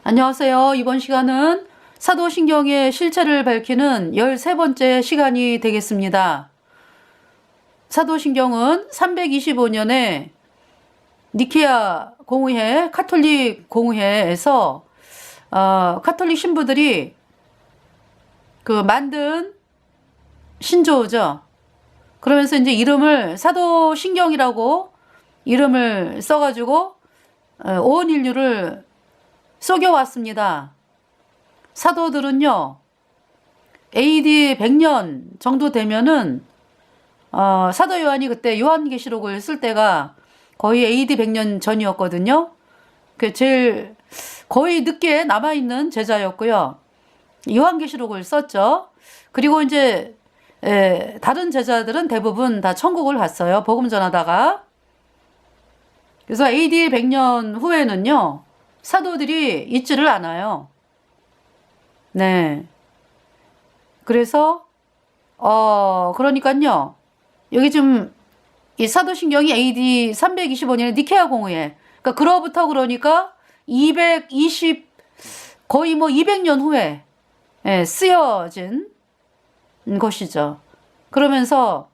안녕하세요. 이번 시간은 사도신경의 실체를 밝히는 13번째 시간이 되겠습니다. 사도신경은 325년에 니케아 공의회, 카톨릭 공의회에서 카톨릭 신부들이 만든 신조어죠. 그러면서 이제 이름을 사도신경이라고 이름을 써가지고 온 인류를 속여왔습니다. 사도들은요, AD 100년 정도 되면은, 사도 요한이 그때 요한계시록을 쓸 때가 거의 AD 100년 전이었거든요. 제일 거의 늦게 남아있는 제자였고요. 요한계시록을 썼죠. 그리고 이제, 다른 제자들은 대부분 다 천국을 갔어요. 복음 전하다가. 그래서 AD 100년 후에는요, 사도들이 있지를 않아요. 네. 그래서, 그러니까요. 여기 좀, 이 사도신경이 AD 325년에 니케아 공의회. 그러니까 220, 거의 200년 후에, 쓰여진 것이죠. 그러면서,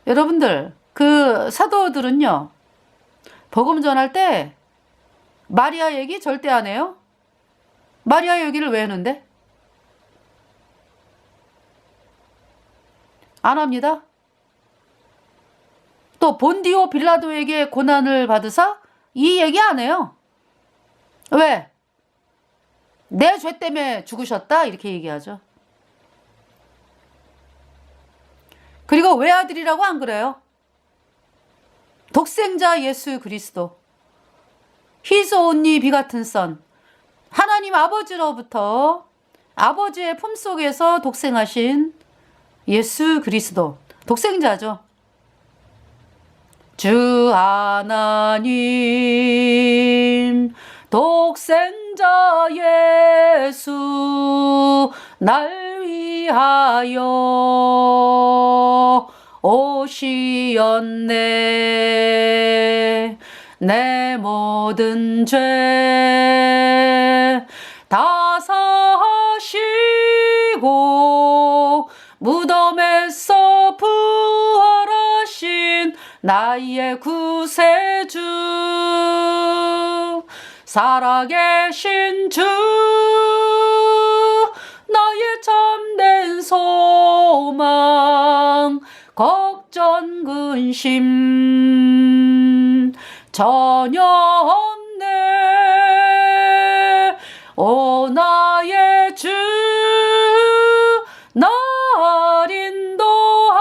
여러분들, 사도들은요, 복음 전할 때 마리아 얘기 절대 안 해요. 마리아 얘기를 왜 하는데? 안 합니다. 또 본디오 빌라도에게 고난을 받으사 이 얘기 안 해요. 왜? 내 죄 때문에 죽으셨다 이렇게 얘기하죠. 그리고 외아들이라고 안 그래요. 독생자 예수 그리스도, His only begotten Son, 하나님 아버지로부터 아버지의 품속에서 독생하신 예수 그리스도, 독생자죠. 주 하나님 독생자 예수 날 위하여 오시었네. 내 모든 죄 다 사하시고 무덤에서 부활하신 나의 구세주, 살아계신 주 나의 참된 소망, 걱정 근심 전혀 없네. 오 나의 주 날 인도하사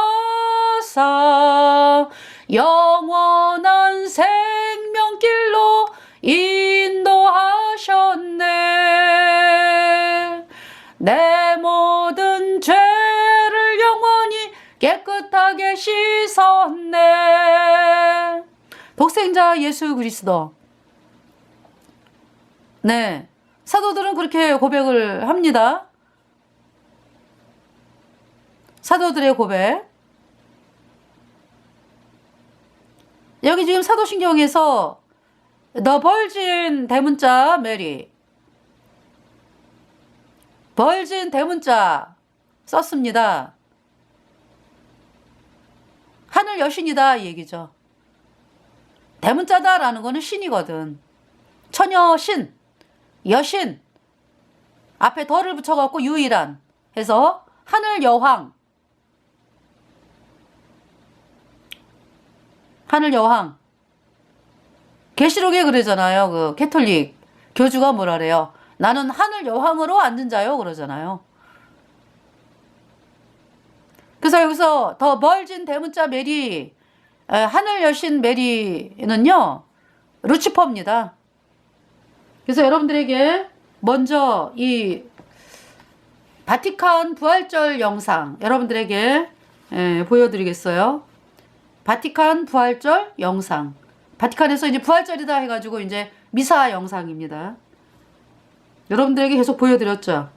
영원한 생명길로 인도하셨네. 내 모든 죄를 영원히 깨끗하게 씻었네. 독생자 예수 그리스도. 네, 사도들은 그렇게 고백을 합니다. 사도들의 고백. 여기 지금 사도신경에서 The Virgin 대문자 메리, 벌진 대문자 썼습니다. 하늘 여신이다 이 얘기죠. 대문자다라는 거는 신이거든. 처녀신, 여신, 앞에 덜을 붙여갖고 유일한 해서 하늘 여왕, 하늘 여왕. 계시록에 그러잖아요. 캐톨릭 교주가 뭐라 그래요? 나는 하늘 여왕으로 앉은 자요 그러잖아요. 그래서 여기서 더 벌진 대문자 메리, 하늘 여신 메리는요, 루치퍼입니다. 그래서 여러분들에게 먼저 이 바티칸 부활절 영상 여러분들에게 보여드리겠어요. 바티칸 부활절 영상. 바티칸에서 이제 부활절이다 해가지고 이제 미사 영상입니다. 여러분들에게 계속 보여드렸죠.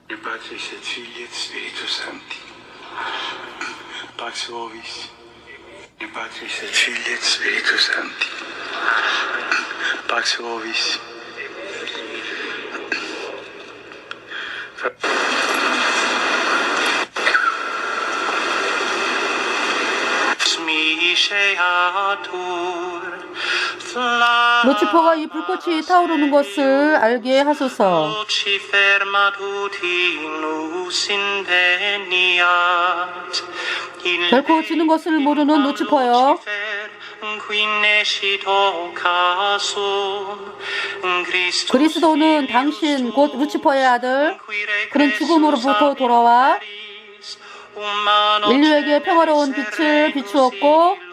Padre, et Fils et Spiritus Sancti. Pax vobis, in Patris et Filii et Spiritus Sancti. Pax vobis. 루치퍼가 이 불꽃이 타오르는 것을 알게 하소서. 결코 지는 것을 모르는 루치퍼여, 그리스도는 당신 곧 루치퍼의 아들, 그는 죽음으로부터 돌아와 인류에게 평화로운 빛을 비추었고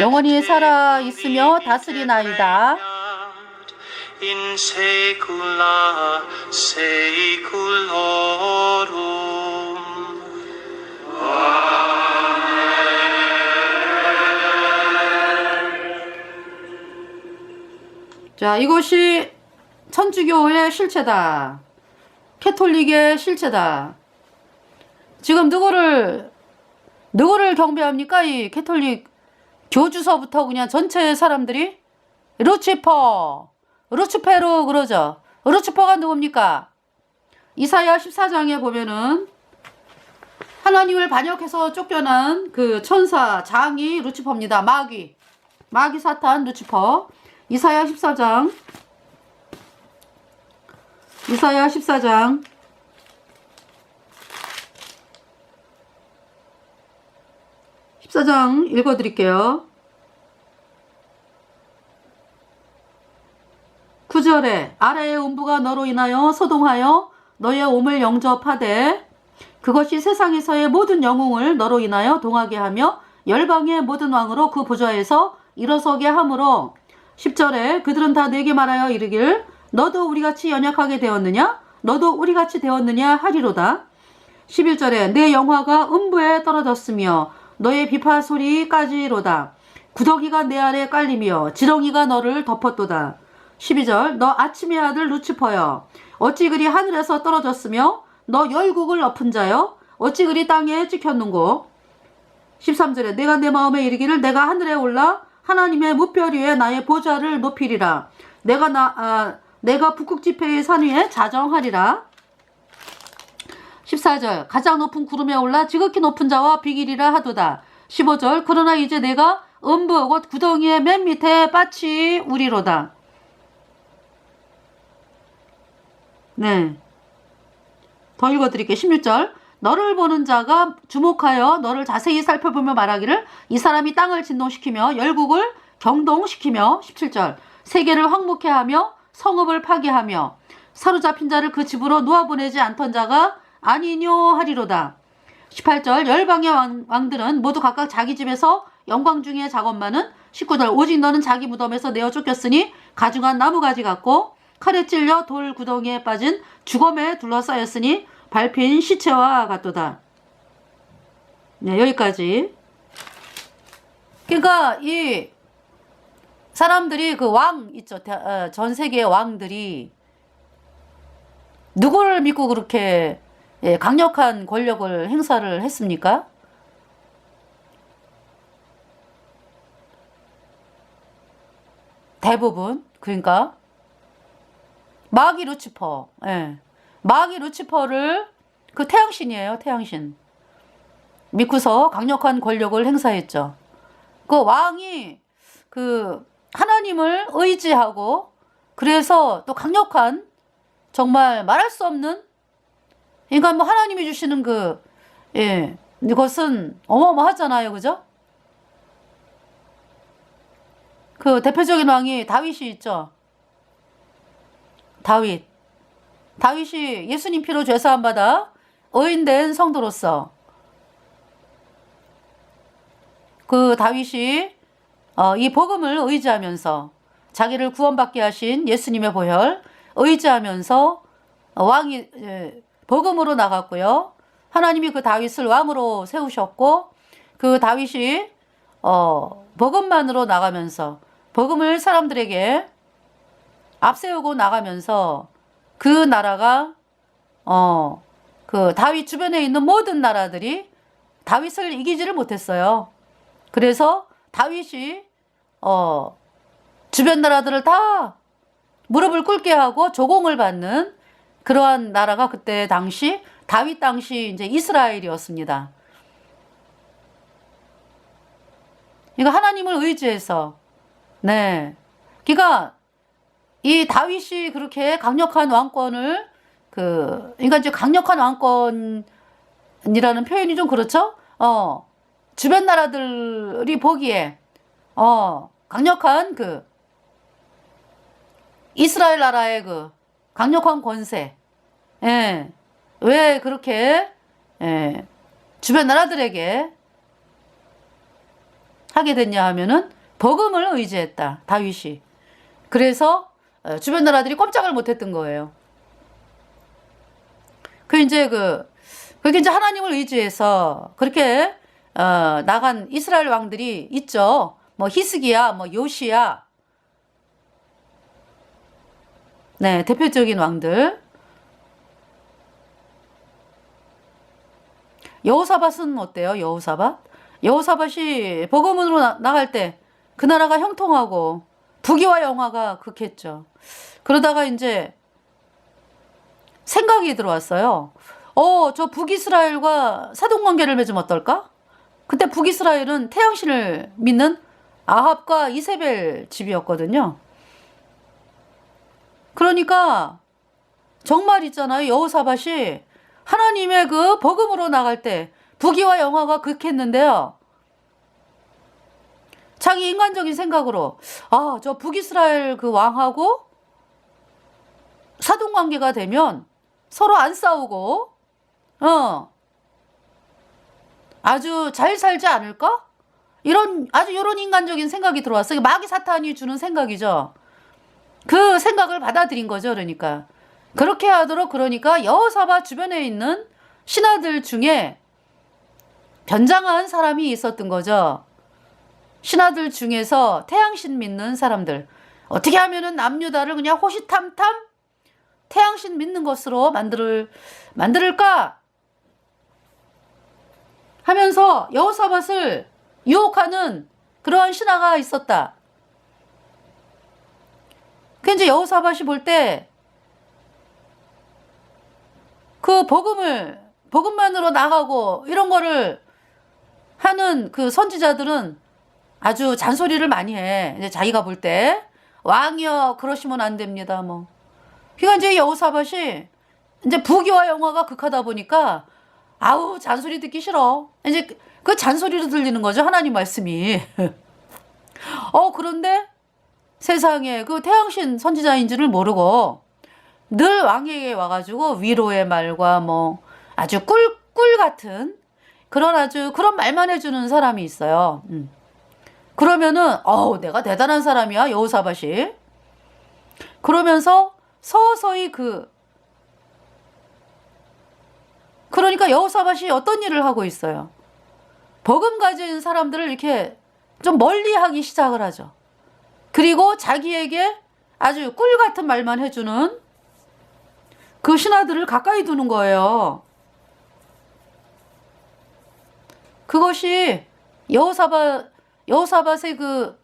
영원히 살아 있으며 다스리나이다. In saecula saeculorum. 자, 이것이 천주교의 실체다. 캐톨릭의 실체다. 지금 누구를 경배합니까? 이 캐톨릭 교주서부터 그냥 전체 사람들이 루치페로 그러죠. 루치퍼가 누굽니까? 이사야 14장에 보면은 하나님을 반역해서 쫓겨난 그 천사 장이 루치퍼입니다. 마귀 사탄 루치퍼. 이사야 14장 14장 읽어드릴게요. 9절에 아래의 음부가 너로 인하여 소동하여 너의 몸을 영접하되 그것이 세상에서의 모든 영웅을 너로 인하여 동하게 하며 열방의 모든 왕으로 그 보좌에서 일어서게 하므로 10절에 그들은 다 내게 말하여 이르길 너도 우리같이 연약하게 되었느냐? 너도 우리같이 되었느냐? 하리로다. 11절에 내 영화가 음부에 떨어졌으며 너의 비파 소리까지로다. 구더기가 내 아래 깔리며 지렁이가 너를 덮었도다. 12절 너 아침의 아들 루치퍼여 어찌 그리 하늘에서 떨어졌으며 너 열국을 엎은 자여 어찌 그리 땅에 찍혔는고. 13절에 내가 내 마음에 이르기를 내가 하늘에 올라 하나님의 무별 위에 나의 보좌를 높이리라. 내가 북극 지폐의 산 위에 자정하리라. 14절 가장 높은 구름에 올라 지극히 높은 자와 비기리라 하도다. 15절 그러나 이제 내가 음부 곧 구덩이의 맨 밑에 빠치 우리로다. 네, 더 읽어드릴게요. 16절 너를 보는 자가 주목하여 너를 자세히 살펴보며 말하기를 이 사람이 땅을 진동시키며 열국을 경동시키며. 17절 세계를 황무케 하며 성읍을 파괴하며 사로잡힌 자를 그 집으로 놓아보내지 않던 자가 아니뇨 하리로다. 18절 열방의 왕들은 모두 각각 자기 집에서 영광 중에 작업만은. 19절 오직 너는 자기 무덤에서 내어 쫓겼으니 가중한 나무가지 같고 칼에 찔려 돌 구덩이에 빠진 죽음에 둘러싸였으니 밟힌 시체와 같도다. 네, 여기까지. 그러니까 이 사람들이 그 왕 있죠. 전 세계의 왕들이 누구를 믿고 그렇게 강력한 권력을 행사를 했습니까? 대부분. 그러니까 마귀 루치퍼. 마귀 루치퍼를 그 태양신이에요. 태양신. 믿고서 강력한 권력을 행사했죠. 그 왕이 그 하나님을 의지하고 그래서 또 강력한 정말 말할 수 없는 그러니까 뭐 하나님이 주시는 이것은 어마어마하잖아요. 그죠? 그 대표적인 왕이 다윗이 있죠. 다윗이 예수님 피로 죄사함 받아 의인된 성도로서 그 다윗이 이 복음을 의지하면서 자기를 구원받게 하신 예수님의 보혈 의지하면서 왕이 복음으로 나갔고요. 하나님이 그 다윗을 왕으로 세우셨고 그 다윗이 복음만으로 나가면서 복음을 사람들에게 앞세우고 나가면서 그 나라가 그 다윗 주변에 있는 모든 나라들이 다윗을 이기지를 못했어요. 그래서 다윗이 주변 나라들을 다 무릎을 꿇게 하고 조공을 받는 그러한 나라가 그때 당시 다윗 당시 이제 이스라엘이었습니다. 이거 하나님을 의지해서 네. 그러니까 이 다윗이 그렇게 강력한 왕권을 그러니까 이제 강력한 왕권이라는 표현이 좀 그렇죠? 주변 나라들이 보기에 강력한 그 이스라엘 나라의 그 강력한 권세, 예, 왜 그렇게 주변 나라들에게 하게 됐냐 하면은 복음을 의지했다 다윗이. 그래서 주변 나라들이 꼼짝을 못했던 거예요. 그게 이제 하나님을 의지해서 그렇게 나간 이스라엘 왕들이 있죠. 뭐 히스기야, 뭐 요시야, 네, 대표적인 왕들. 여호사밧은 어때요? 여호사밧이 복음으로 나갈 때 그 나라가 형통하고 부귀와 영화가 극했죠. 그러다가 이제 생각이 들어왔어요. 저 북이스라엘과 사돈관계를 맺으면 어떨까? 그때 북이스라엘은 태양신을 믿는 아합과 이세벨 집이었거든요. 그러니까 정말 있잖아요. 여호사밧이 하나님의 그 복음으로 나갈 때 부귀와 영화가 극했는데요. 자기 인간적인 생각으로 저 북이스라엘 그 왕하고 사돈관계가 되면 서로 안 싸우고 아주 잘 살지 않을까? 이런 인간적인 생각이 들어왔어요. 마귀 사탄이 주는 생각이죠. 그 생각을 받아들인 거죠. 그러니까 그렇게 하도록 그러니까 여호사밧 주변에 있는 신하들 중에 변장한 사람이 있었던 거죠. 신하들 중에서 태양신 믿는 사람들. 어떻게 하면은 남유다를 그냥 호시탐탐 태양신 믿는 것으로 만들을까 하면서 여호사밧을 유혹하는 그러한 신하가 있었다. 그 이제 여호사밧이 볼 때 그 복음만으로 나가고 이런 거를 하는 그 선지자들은 아주 잔소리를 많이 해. 이제 자기가 볼 때 왕이여 그러시면 안 됩니다. 뭐. 그러니까 이제 여호사밧이 이제 부귀와 영화가 극하다 보니까 아우 잔소리 듣기 싫어. 이제 그 잔소리로 들리는 거죠. 하나님 말씀이. 그런데 세상에 그 태양신 선지자인 줄을 모르고 늘 왕에게 와가지고 위로의 말과 뭐 아주 꿀 같은 그런 말만 해주는 사람이 있어요. 그러면은 내가 대단한 사람이야 여호사밧이. 그러면서 서서히 그러니까 여호사밧이 어떤 일을 하고 있어요. 복음 가진 사람들을 이렇게 좀 멀리하기 시작을 하죠. 그리고 자기에게 아주 꿀 같은 말만 해주는 그 신하들을 가까이 두는 거예요. 그것이 여호사밧의 그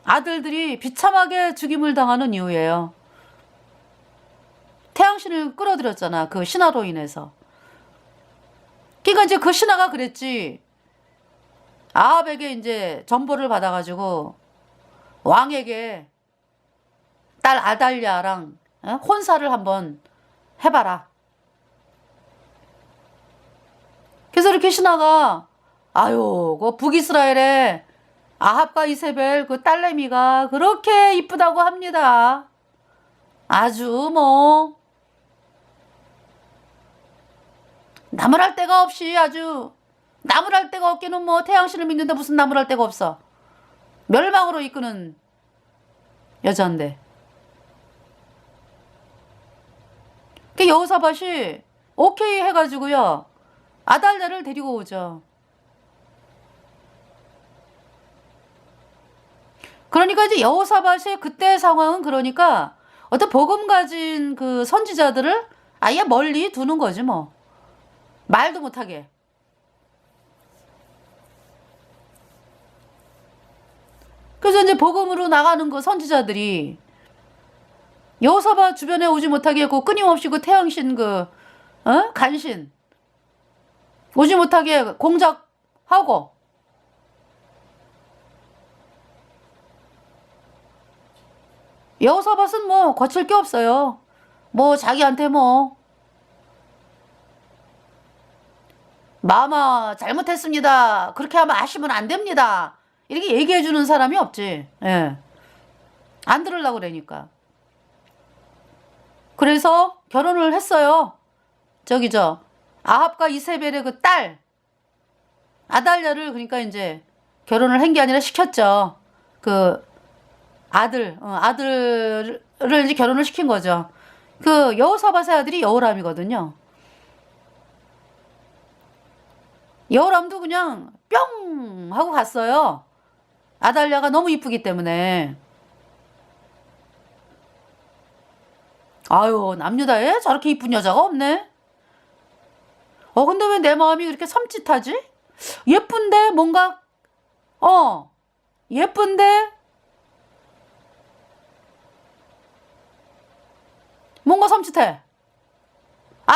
아들들이 비참하게 죽임을 당하는 이유예요. 태양신을 끌어들였잖아. 그 신하로 인해서. 그러니까 이제 그 신하가 그랬지. 아합에게 이제 전보를 받아가지고 왕에게 딸 아달랴랑 혼사를 한번 해봐라. 그래서 이렇게 신하가 그 북이스라엘에 아합과 이세벨 그 딸내미가 그렇게 이쁘다고 합니다. 아주 뭐 나무랄 데가 없이 아주 나무랄 데가 없기는 뭐 태양신을 믿는데 무슨 나무랄 데가 없어. 멸망으로 이끄는 여자인데. 그 여호사밧이 오케이 해가지고요 아달랴를 데리고 오죠. 그러니까 이제 여호사밧의 그때 상황은 그러니까 어떤 복음 가진 그 선지자들을 아예 멀리 두는 거지 뭐. 말도 못하게. 그래서 이제 복음으로 나가는 그 선지자들이 여호사밧 주변에 오지 못하게 그 끊임없이 그 태양신 그 간신 오지 못하게 공작하고 여호사밧은 뭐 거칠 게 없어요. 뭐 자기한테 뭐 마마 잘못했습니다. 그렇게 하면 아시면 안 됩니다. 이렇게 얘기해 주는 사람이 없지. 예. 안 들으려고 그러니까. 그래서 결혼을 했어요. 아합과 이세벨의 그 딸 아달랴를 그러니까 이제 결혼을 한 게 아니라 시켰죠. 그 아들을 이제 결혼을 시킨 거죠. 그 여호사밧의 아들이 여호람이거든요. 여호람도 그냥 뿅 하고 갔어요. 아달랴가 너무 이쁘기 때문에. 아유, 남유다에 저렇게 이쁜 여자가 없네. 근데 왜 내 마음이 그렇게 섬찟하지? 예쁜데 뭔가 예쁜데 뭔가 섬찟해.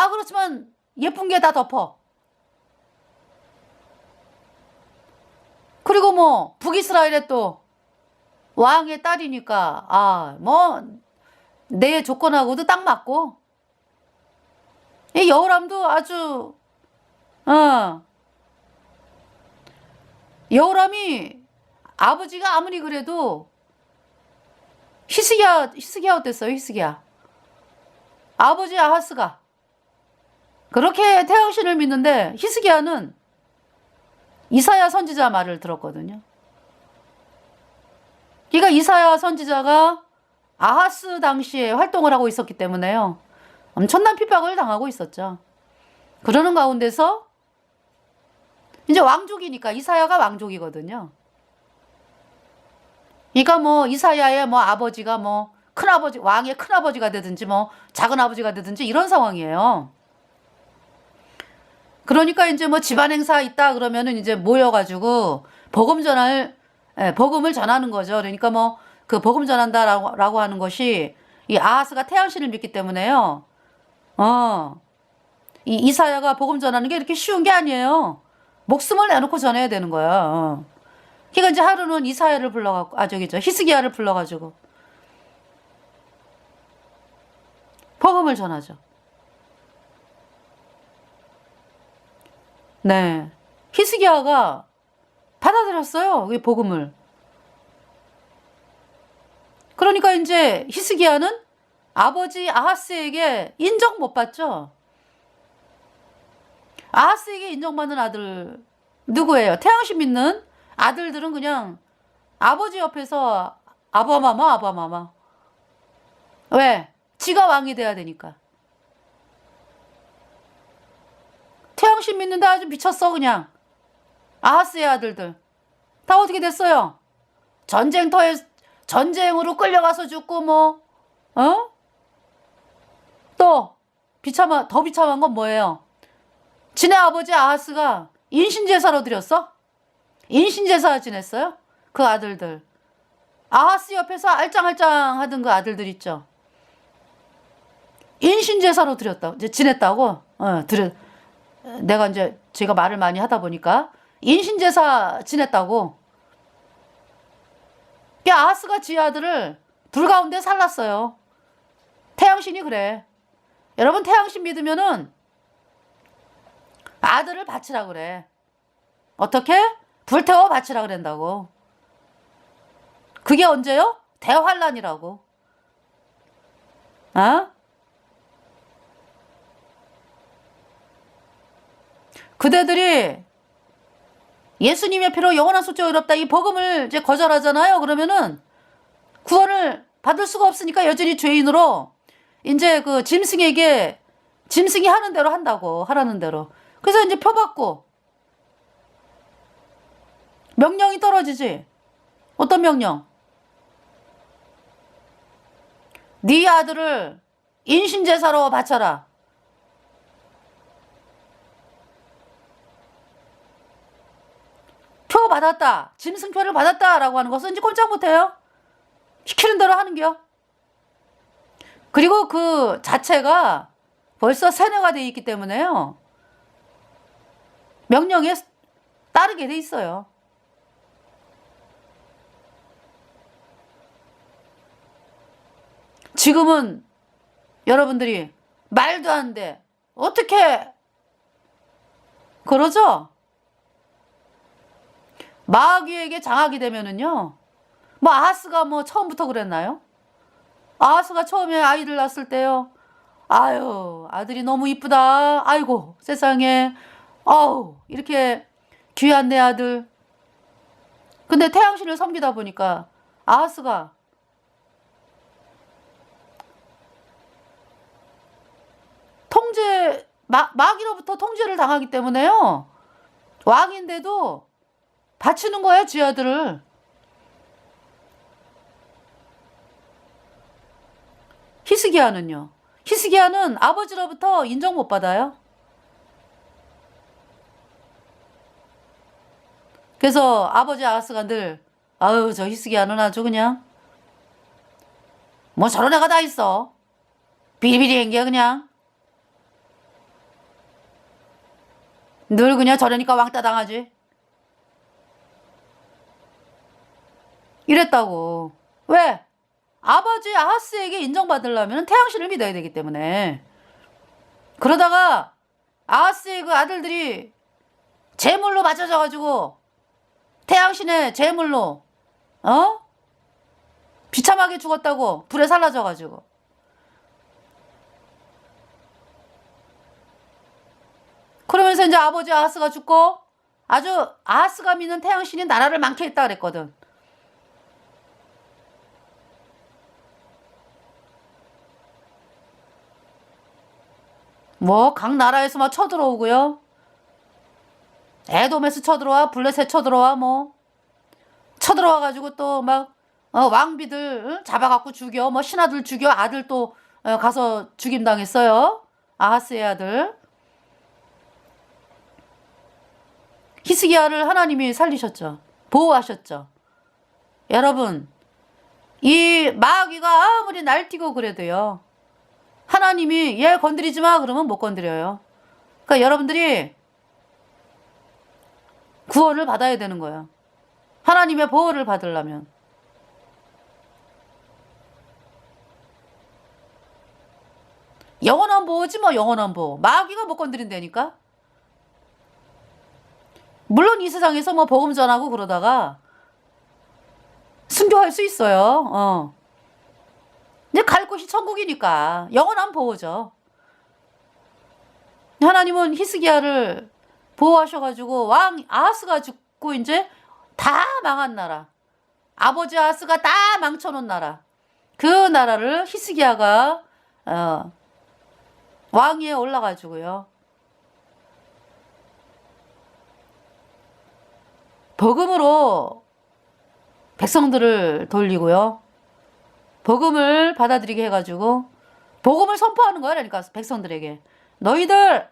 그렇지만 예쁜 게 다 덮어. 그리고 뭐 북이스라엘의 또 왕의 딸이니까 뭐 내 조건하고도 딱 맞고. 이 여호람도 아주 여호람이 아버지가 아무리 그래도 히스기야 어땠어요? 히스기야 아버지 아하스가 그렇게 태양신을 믿는데 히스기야는 이사야 선지자 말을 들었거든요. 그러니까 이사야 선지자가 아하스 당시에 활동을 하고 있었기 때문에요. 엄청난 핍박을 당하고 있었죠. 그러는 가운데서 이제 왕족이니까 이사야가 왕족이거든요. 그러니까 뭐 이사야의 뭐 아버지가 뭐 큰아버지 왕의 큰아버지가 되든지 뭐 작은아버지가 되든지 이런 상황이에요. 그러니까 이제 뭐 집안 행사 있다 그러면은 이제 모여가지고 복음을 전하는 거죠. 그러니까 뭐 그 복음 전한다라고 하는 것이 이 아하스가 태양신을 믿기 때문에요. 이 이사야가 복음 전하는 게 이렇게 쉬운 게 아니에요. 목숨을 내놓고 전해야 되는 거야. 그러니까 이제 하루는 이사야를 불러갖고 히스기야를 불러가지고 복음을 전하죠. 네, 히스기야가 받아들였어요. 이 복음을. 그러니까 이제 히스기야는 아버지 아하스에게 인정 못 받죠. 아하스에게 인정받는 아들 누구예요? 태양신 믿는 아들들은 그냥 아버지 옆에서 아바마마. 왜? 지가 왕이 돼야 되니까. 태양신 믿는데 아주 미쳤어 그냥. 아하스의 아들들 다 어떻게 됐어요? 전쟁으로 끌려가서 죽고 뭐 또 더 비참한 건 뭐예요? 지네 아버지 아하스가 인신제사로 드렸어? 인신제사 지냈어요? 그 아들들. 아하스 옆에서 알짱알짱 하던 그 아들들 있죠? 인신제사로 지냈다고? 내가 이제 제가 말을 많이 하다 보니까 인신제사 지냈다고. 아하스가 지 아들을 불 가운데 살랐어요. 태양신이 그래. 여러분 태양신 믿으면은 아들을 바치라 그래. 어떻게? 불태워 바치라 그런다고. 그게 언제요? 대환란이라고. 그대들이 예수님의 피로 영원한 속죄가 이롭다 이 복음을 이제 거절하잖아요. 그러면은 구원을 받을 수가 없으니까 여전히 죄인으로 이제 그 짐승이 하는 대로 한다고. 하라는 대로. 그래서 이제 표받고 명령이 떨어지지. 어떤 명령? 네 아들을 인신제사로 바쳐라. 받았다, 짐승표를 받았다라고 하는 것은 이제 꼼짝 못해요. 시키는 대로 하는겨. 그리고 그 자체가 벌써 세뇌가 돼 있기 때문에요. 명령에 따르게 돼 있어요. 지금은 여러분들이 말도 안 돼, 어떻게 그러죠? 마귀에게 장악이 되면은요, 뭐 아하스가 뭐 처음부터 그랬나요? 아하스가 처음에 아이를 낳았을 때요, 아유, 아들이 너무 이쁘다, 아이고 세상에, 아우 이렇게 귀한 내 아들. 근데 태양신을 섬기다 보니까 아하스가 마귀로부터 통제를 당하기 때문에요, 왕인데도 바치는 거예요, 지 아들을. 히스기야는요, 히스기야는 아버지로부터 인정 못 받아요. 그래서 아버지 아하스가 늘, 아유 저 히스기야는 아주 그냥 뭐 저런 애가 다 있어, 비리비리한 게 그냥 늘 그냥 저러니까 왕따 당하지, 이랬다고. 왜? 아버지 아하스에게 인정받으려면 태양신을 믿어야 되기 때문에. 그러다가 아하스의 그 아들들이 제물로 맞춰져가지고 태양신의 제물로 비참하게 죽었다고, 불에 살라져가지고. 그러면서 이제 아버지 아하스가 죽고 아주 아하스가 믿는 태양신이 나라를 망케 했다 그랬거든. 뭐 각 나라에서 막 쳐들어오고요, 에돔에서 쳐들어와, 블레셋 쳐들어와, 뭐 쳐들어와가지고 또 막 왕비들 잡아갖고 죽여, 뭐 신하들 죽여, 아들 또 가서 죽임 당했어요, 아하스의 아들. 히스기야를 하나님이 살리셨죠, 보호하셨죠. 여러분, 이 마귀가 아무리 날뛰고 그래도요, 하나님이 얘 건드리지 마 그러면 못 건드려요. 그러니까 여러분들이 구원을 받아야 되는 거예요, 하나님의 보호를 받으려면. 영원한 보호지 뭐, 영원한 보호. 마귀가 못 건드린다니까. 물론 이 세상에서 뭐 복음 전하고 그러다가 순교할 수 있어요. 이제 갈 곳이 천국이니까 영원한 보호죠. 하나님은 히스기야를 보호하셔가지고 왕 아하스가 죽고 이제 다 망한 나라, 아버지 아하스가 다 망쳐놓은 나라, 그 나라를 히스기야가 왕위에 올라가지고요, 복음으로 백성들을 돌리고요, 복음을 받아들이게 해가지고 복음을 선포하는 거야. 그러니까 백성들에게, 너희들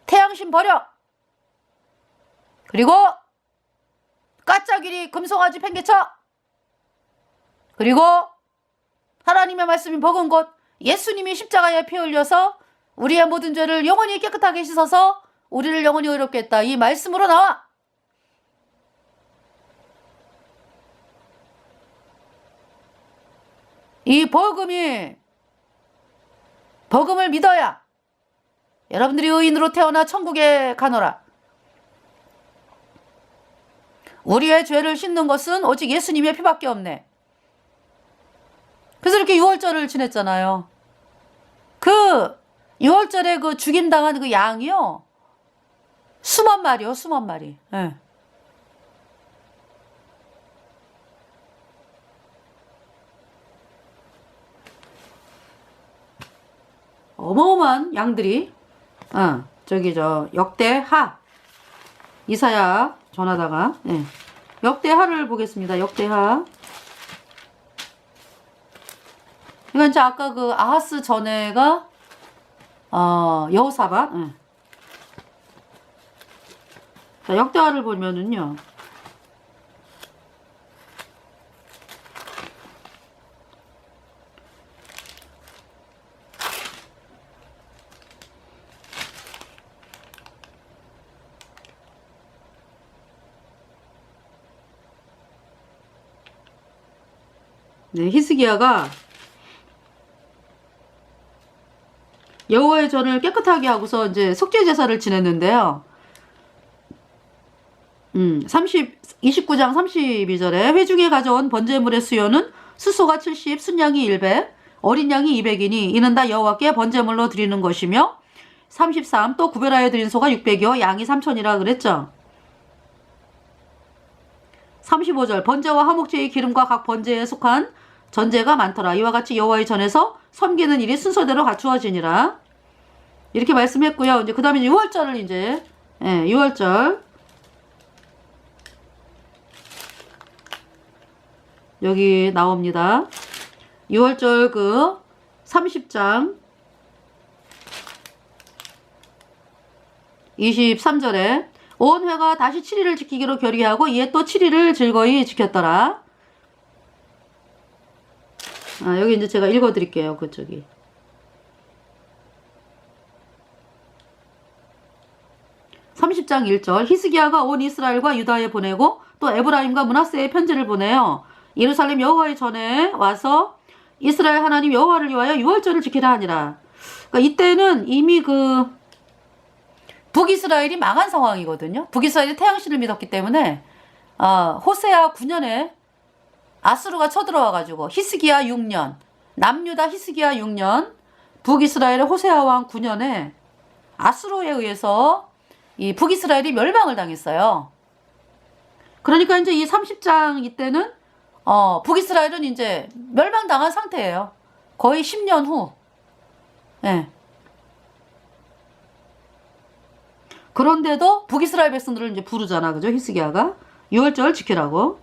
태양신 버려, 그리고 까짜기리 금송아지 팽개쳐, 그리고 하나님의 말씀인 복음 곧 예수님이 십자가에 피 흘려서 우리의 모든 죄를 영원히 깨끗하게 씻어서 우리를 영원히 의롭게 했다, 이 말씀으로 나와. 이 복음을 믿어야 여러분들이 의인으로 태어나 천국에 가노라. 우리의 죄를 씻는 것은 오직 예수님의 피밖에 없네. 그래서 이렇게 유월절을 지냈잖아요. 그 유월절에 그 죽임당한 그 양이요, 수만 마리요, 수만 마리. 예. 어마어마한 양들이, 저기 역대하, 이사야 전하다가, 역대하를 보겠습니다. 역대하. 이건 이제 아까 그 아하스 전에가 여호사밧. 자, 역대하를 보면은요, 네, 히스기야가 여호와의 전을 깨끗하게 하고서 이제 속죄 제사를 지냈는데요. 29장 32절에 회중에 가져온 번제물의 수요는 수소가 70, 순양이 100, 어린 양이 200이니 이는 다 여호와께 번제물로 드리는 것이며 33, 또 구별하여 드린 소가 600이요 양이 3000이라 그랬죠. 35절 번제와 화목제의 기름과 각 번제에 속한 전제가 많더라. 이와 같이 여호와의 전에서 섬기는 일이 순서대로 갖추어지니라. 이렇게 말씀했고요. 이제 그 다음에 6월절을 이제 6월절 여기 나옵니다. 6월절 그 30장 23절에 온 회가 다시 7일을 지키기로 결의하고 이에 또 7일을 즐거이 지켰더라. 여기 이제 제가 읽어 드릴게요. 그쪽이. (30장 1절) 히스기야가 온 이스라엘과 유다에 보내고 또 에브라임과 므낫세에 편지를 보내요. 예루살렘 여호와의 전에 와서 이스라엘 하나님 여호와를 위하여 유월절을 지키라 하니라. 그러니까 이때는 이미 그 북이스라엘이 망한 상황이거든요. 북이스라엘이 태양신을 믿었기 때문에 호세아 9년에 아수르가 쳐들어와가지고 히스기야 6년, 남유다 히스기야 6년, 북이스라엘의 호세아 왕 9년에 아수르에 의해서 이 북이스라엘이 멸망을 당했어요. 그러니까 이제 이 30장 이때는 북이스라엘은 이제 멸망당한 상태예요. 거의 10년 후. 예. 그런데도 북이스라엘 백성들을 이제 부르잖아. 그죠? 히스기야가. 유월절 지키라고.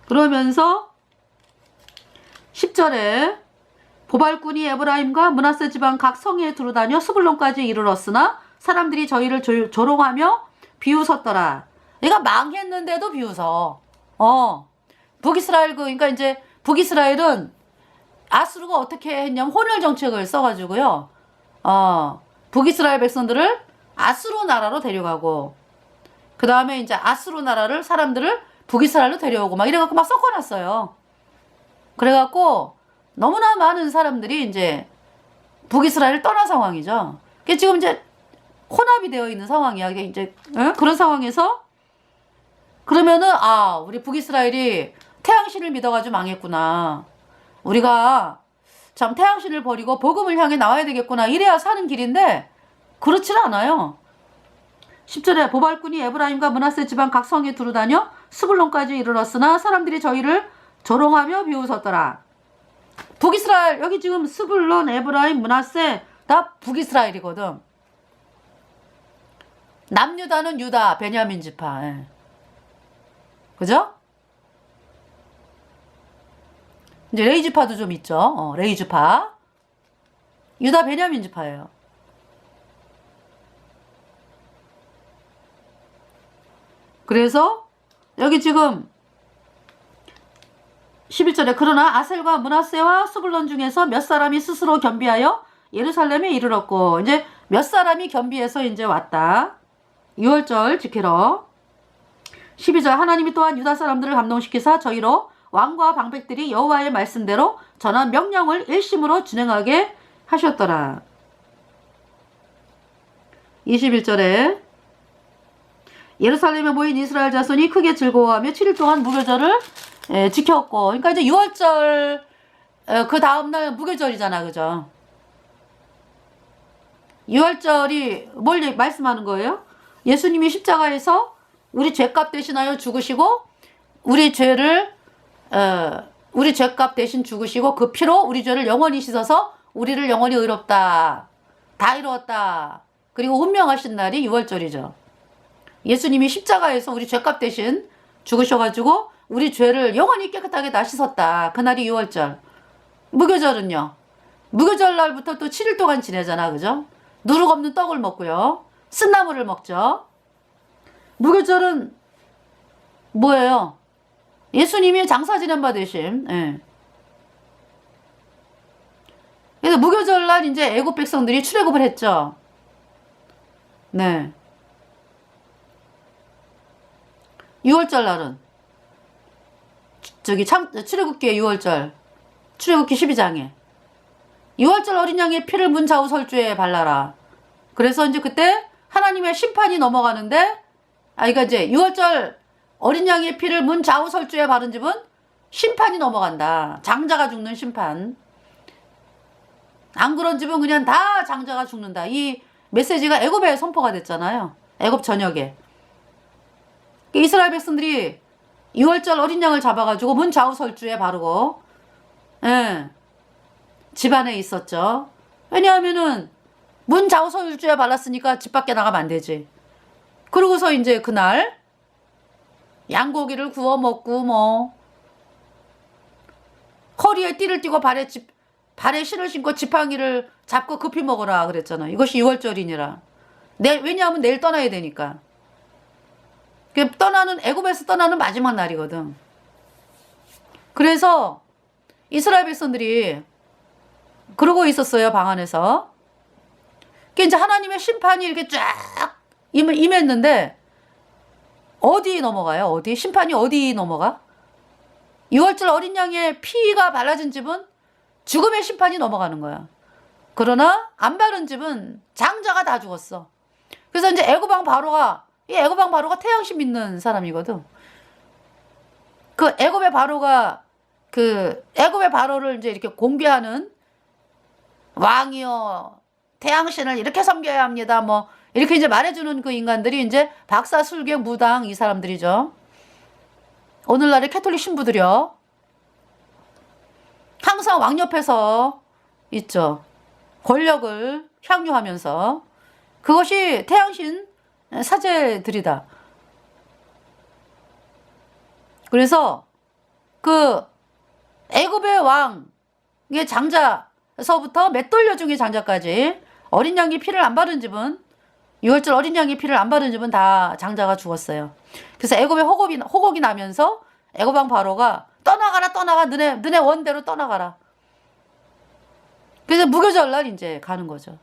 그러면서 10절에 보발꾼이 에브라임과 므낫세 지방 각 성에 두루다녀 스불론까지 이르렀으나 사람들이 저희를 조롱하며 비웃었더라. 얘가 망했는데도 비웃어. 북이스라엘 그러니까 이제 북이스라엘은 아수르가 어떻게 했냐면 혼혈 정책을 써가지고요. 북이스라엘 백성들을 아수르 나라로 데려가고 그 다음에 이제 아수르 나라를 사람들을 북이스라엘로 데려오고 막 이래갖고 막 섞어놨어요. 그래갖고 너무나 많은 사람들이 이제 북이스라엘을 떠난 상황이죠. 그게 지금 이제 혼합이 되어 있는 상황이야. 이게 이제 그런 상황에서 그러면은 우리 북이스라엘이 태양신을 믿어가지고 망했구나. 우리가 참 태양신을 버리고 복음을 향해 나와야 되겠구나. 이래야 사는 길인데 그렇지는 않아요. 10절에 보발꾼이 에브라임과 므낫세 지방 각 성에 두루다녀 스불론까지 이르렀으나 사람들이 저희를 조롱하며 비웃었더라. 북이스라엘 여기 지금 스불론, 에브라임, 므낫세 다 북이스라엘이거든. 남유다는 유다, 베냐민 지파. 그죠? 이제 레위 지파도 좀 있죠. 레위 지파. 유다, 베냐민 지파예요. 그래서 여기 지금 11절에 그러나 아셀과 므낫세와 스불론 중에서 몇 사람이 스스로 겸비하여 예루살렘에 이르렀고 이제 몇 사람이 겸비해서 이제 왔다. 6월절 지키러. 12절 하나님이 또한 유다 사람들을 감동시키사 저희로 왕과 방백들이 여호와의 말씀대로 전한 명령을 일심으로 진행하게 하셨더라. 21절에 예루살렘에 모인 이스라엘 자손이 크게 즐거워하며 7일 동안 무교절을 지켰고 그러니까 이제 6월절 그 다음날 무교절이잖아. 그죠? 6월절이 뭘 말씀하는 거예요? 예수님이 십자가에서 우리 죄값 대신하여 죽으시고 우리 죄값 대신 죽으시고 그 피로 우리 죄를 영원히 씻어서 우리를 영원히 의롭다. 다 이루었다. 그리고 운명하신 날이 6월절이죠. 예수님이 십자가에서 우리 죄값 대신 죽으셔가지고 우리 죄를 영원히 깨끗하게 다 씻었다. 그날이 6월절. 무교절은요. 무교절 날부터 또 7일 동안 지내잖아. 그죠? 누룩 없는 떡을 먹고요. 쓴나물을 먹죠. 무교절은 뭐예요? 예수님이 장사 지낸 바 되심. 그래서 무교절 날 이제 애국 백성들이 출애굽을 했죠. 네. 6월절 날은 저기 출애굽기의 6월절, 출애굽기 12장에 6월절 어린 양의 피를 문 좌우 설주에 발라라. 그래서 이제 그때 하나님의 심판이 넘어가는데, 그러니까 이제 6월절 어린 양의 피를 문 좌우 설주에 바른 집은 심판이 넘어간다. 장자가 죽는 심판. 안 그런 집은 그냥 다 장자가 죽는다. 이 메시지가 애굽에 선포가 됐잖아요. 애굽 전역에. 이스라엘 백성들이 6월절 어린 양을 잡아가지고 문 좌우 설주에 바르고, 예, 집 안에 있었죠. 왜냐하면은 문 좌우 설주에 발랐으니까 집 밖에 나가면 안 되지. 그러고서 이제 그날 양고기를 구워 먹고 뭐 허리에 띠를 띠고 발에 신을 신고 지팡이를 잡고 급히 먹어라 그랬잖아. 이것이 6월절이니라. 왜냐하면 내일 떠나야 되니까. 애굽에서 떠나는 마지막 날이거든. 그래서 이스라엘 백성들이 그러고 있었어요, 방 안에서. 이제 하나님의 심판이 이렇게 쫙 임했는데, 어디 넘어가요? 어디? 심판이 어디 넘어가? 6월절 어린 양의 피가 발라진 집은 죽음의 심판이 넘어가는 거야. 그러나 안 바른 집은 장자가 다 죽었어. 그래서 이제 애굽왕 바로가 태양신 믿는 사람이거든. 그 애굽의 바로를 이제 이렇게 공개하는, 왕이요 태양신을 이렇게 섬겨야 합니다. 뭐 이렇게 이제 말해주는 그 인간들이 이제 박사, 술객, 무당 이 사람들이죠. 오늘날의 캐톨릭 신부들이요. 항상 왕 옆에서 있죠. 권력을 향유하면서. 그것이 태양신 사제들이다. 그래서 그 애굽의 왕의 장자서부터 맷돌려 중의 장자까지 어린 양의 피를 안 바른 집은, 6월절 어린 양의 피를 안 바른 집은 다 장자가 죽었어요. 그래서 애굽에 호곡이 나면서 애굽왕 바로가 떠나가라 너네 원대로 떠나가라. 그래서 무교절날 이제 가는 거죠.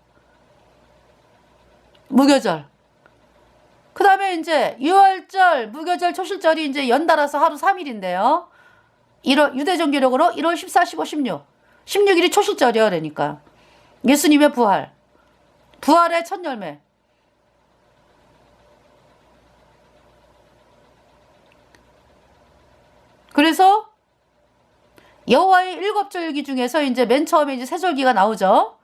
무교절. 그 다음에 이제 6월절, 무교절, 초실절이 이제 연달아서 하루 3일인데요. 유대종교력으로 1월 14, 15, 16. 16일이 초실절이요, 그러니까. 예수님의 부활의 첫 열매. 그래서 여호와의 7절기 중에서 이제 맨 처음에 이제 세절기가 나오죠.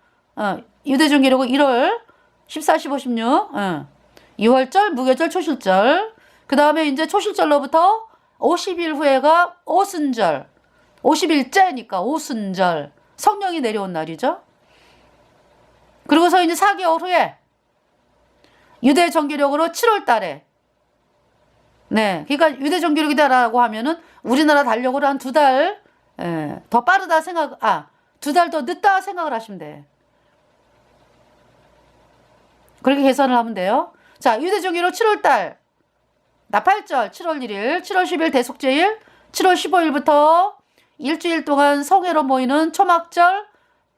유대종교력으로 1월 14, 15, 16. 6월절, 무교절, 초실절. 그 다음에 이제 초실절로부터 50일 후에가 오순절. 50일째니까 오순절. 성령이 내려온 날이죠. 그리고서 이제 4개월 후에 유대 정기력으로 7월 달에, 네, 그러니까 유대 정기력이다라고 하면은 우리나라 달력으로 한 2달 더 빠르다 2달 더 늦다 생각을 하시면 돼. 그렇게 계산을 하면 돼요. 자, 유대 정기로 7월 달 나팔절 7월 1일, 7월 10일 대속제일, 7월 15일부터 일주일 동안 성회로 모이는 초막절,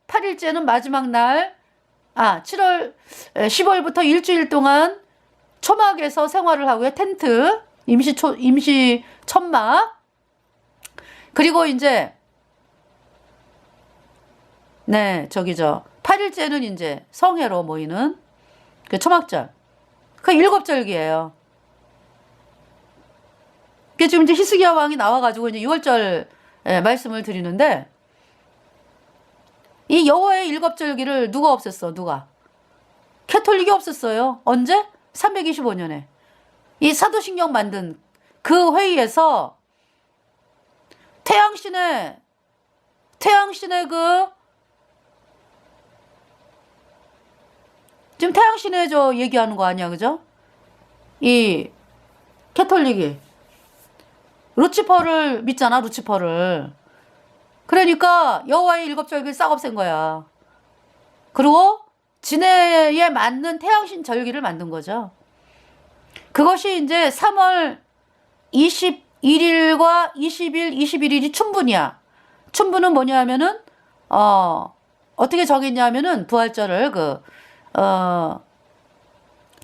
8일째는 마지막 날, 7월 15일부터 일주일 동안 초막에서 생활을 하고요. 텐트, 임시 천막. 그리고 이제, 8일째는 이제 성회로 모이는 그 초막절. 그 7절기예요. 그 지금 이제 히스기야 왕이 나와가지고 이제 6월절 말씀을 드리는데, 이 여호와의 7절기를 누가 없앴어? 누가? 캐톨릭이 없앴어요. 언제? 325년에. 이 사도신경 만든 그 회의에서 태양신의 지금 태양신의 얘기하는 거 아니야, 그죠? 이 캐톨릭이 루치퍼를 믿잖아, 루치퍼를. 그러니까 여호와의 7절기를 싹 없앤 거야. 그리고 진해에 맞는 태양신 절기를 만든 거죠. 그것이 이제 3월 21일과 20일, 21일이 춘분이야. 춘분은 뭐냐 하면은, 어떻게 정했냐 하면은, 부활절을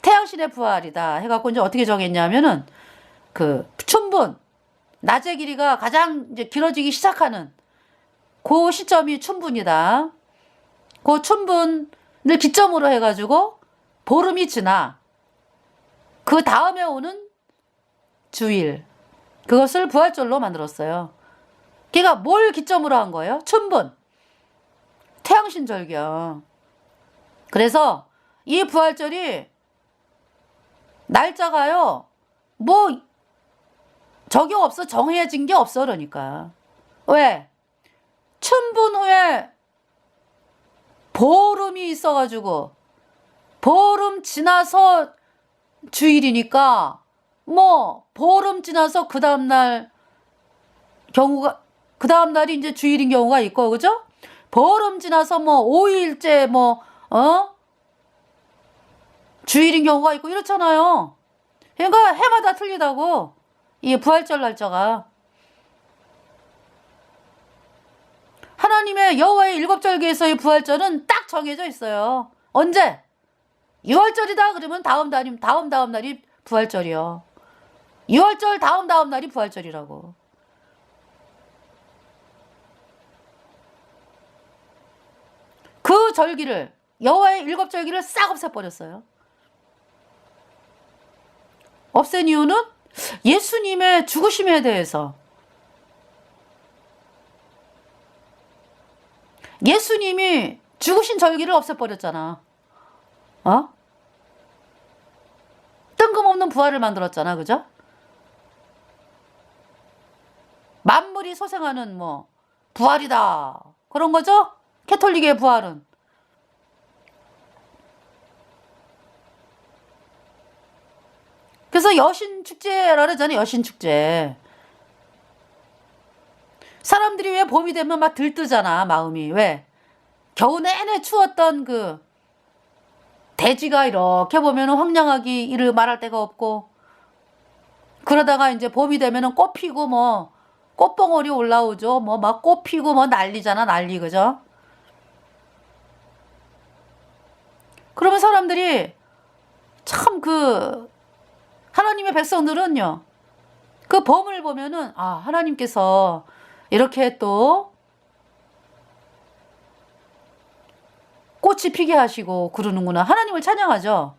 태양신의 부활이다 해갖고 이제 어떻게 정했냐 하면은, 춘분. 낮의 길이가 가장 이제 길어지기 시작하는 그 시점이 춘분이다. 그 춘분을 기점으로 해가지고 보름이 지나 그 다음에 오는 주일, 그것을 부활절로 만들었어요. 그러니까 뭘 기점으로 한 거예요? 춘분, 태양신절기요. 그래서 이 부활절이 날짜가요 뭐 적용 없어, 정해진 게 없어. 그러니까 왜? 춘분 후에 보름이 있어가지고 보름 지나서 주일이니까 뭐 보름 지나서 그 다음날 경우가, 그 다음날이 이제 주일인 경우가 있고, 그죠? 보름 지나서 뭐 5일째 뭐 주일인 경우가 있고 이렇잖아요. 그러니까 해마다 틀리다고, 이 부활절 날짜가. 하나님의 여호와의 일곱절기에서의 부활절은 딱 정해져 있어요. 언제? 6월절이다 그러면 다음 날이 부활절이요. 6월절 다음 날이 부활절이라고. 그 절기를, 여호와의 일곱절기를 싹 없애버렸어요. 없앤 이유는 예수님의 죽으심에 대해서, 예수님이 죽으신 절기를 없애버렸잖아. 뜬금없는 부활을 만들었잖아. 그죠? 만물이 소생하는 뭐 부활이다 그런 거죠? 캐톨릭의 부활은. 그래서 여신축제라 그러잖아요. 여신축제. 사람들이 왜 봄이 되면 막 들뜨잖아, 마음이. 왜? 겨우 내내 추웠던 그 대지가 이렇게 보면은 황량하기 이를 말할 데가 없고, 그러다가 이제 봄이 되면은 꽃 피고 뭐 꽃봉오리 올라오죠. 뭐 막 꽃 피고 뭐 난리잖아, 난리. 그죠? 그러면 사람들이 참 그 하나님의 백성들은요, 그 봄을 보면은 아, 하나님께서 이렇게 또 꽃이 피게 하시고 그러는구나. 하나님을 찬양하죠.